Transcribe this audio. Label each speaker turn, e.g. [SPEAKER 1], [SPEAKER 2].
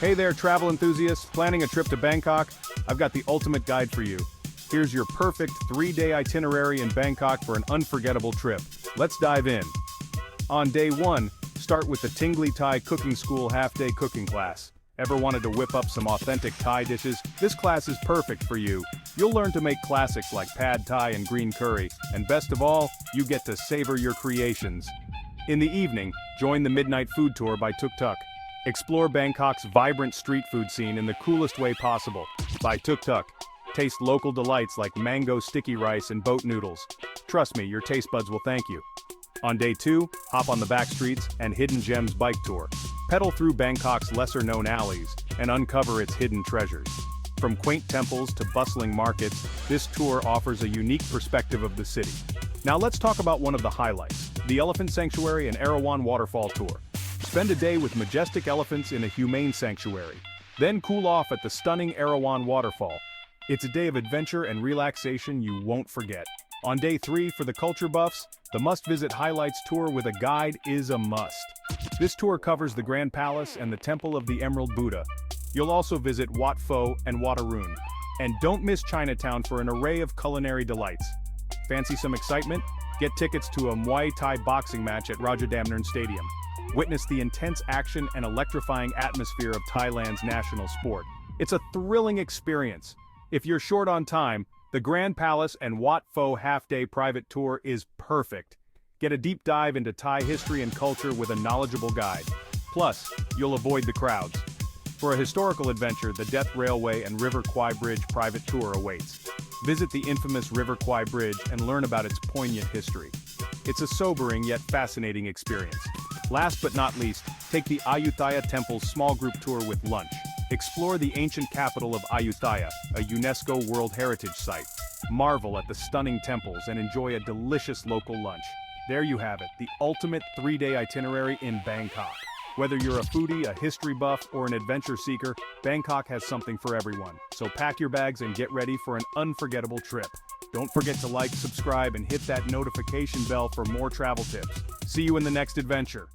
[SPEAKER 1] Hey there, travel enthusiasts, planning a trip to Bangkok? I've got the ultimate guide for you. Here's your perfect 3-day itinerary in Bangkok for an unforgettable trip. Let's dive in. On day 1, start with the Tingly Thai Cooking School half-day cooking class. Ever wanted to whip up some authentic Thai dishes? This class is perfect for you. You'll learn to make classics like pad Thai and green curry, and best of all, you get to savor your creations. In the evening, join the midnight food tour by Tuk-Tuk. Explore Bangkok's vibrant street food scene in the coolest way possible. By Tuk-Tuk, taste local delights like mango sticky rice and boat noodles. Trust me, your taste buds will thank you. On day 2, hop on the Backstreets and Hidden Gems bike tour. Pedal through Bangkok's lesser-known alleys and uncover its hidden treasures. From quaint temples to bustling markets, this tour offers a unique perspective of the city. Now let's talk about one of the highlights, the Elephant Sanctuary and Erawan Waterfall tour. Spend a day with majestic elephants in a humane sanctuary. Then cool off at the stunning Erawan Waterfall. It's a day of adventure and relaxation you won't forget. On day 3, for the culture buffs, the must-visit highlights tour with a guide is a must. This tour covers the Grand Palace and the Temple of the Emerald Buddha. You'll also visit Wat Pho and Waterfall. And don't miss Chinatown for an array of culinary delights. Fancy some excitement? Get tickets to a Muay Thai boxing match at Rajadamnern Stadium. Witness the intense action and electrifying atmosphere of Thailand's national sport. It's a thrilling experience. If you're short on time, the Grand Palace and Wat Pho half-day private tour is perfect. Get a deep dive into Thai history and culture with a knowledgeable guide. Plus, you'll avoid the crowds. For a historical adventure, the Death Railway and River Kwai Bridge private tour awaits. Visit the infamous River Kwai Bridge and learn about its poignant history. It's a sobering yet fascinating experience. Last but not least, take the Ayutthaya Temple's small group tour with lunch. Explore the ancient capital of Ayutthaya, a UNESCO World Heritage Site. Marvel at the stunning temples and enjoy a delicious local lunch. There you have it, the ultimate 3-day itinerary in Bangkok. Whether you're a foodie, a history buff, or an adventure seeker, Bangkok has something for everyone. So pack your bags and get ready for an unforgettable trip. Don't forget to like, subscribe, and hit that notification bell for more travel tips. See you in the next adventure.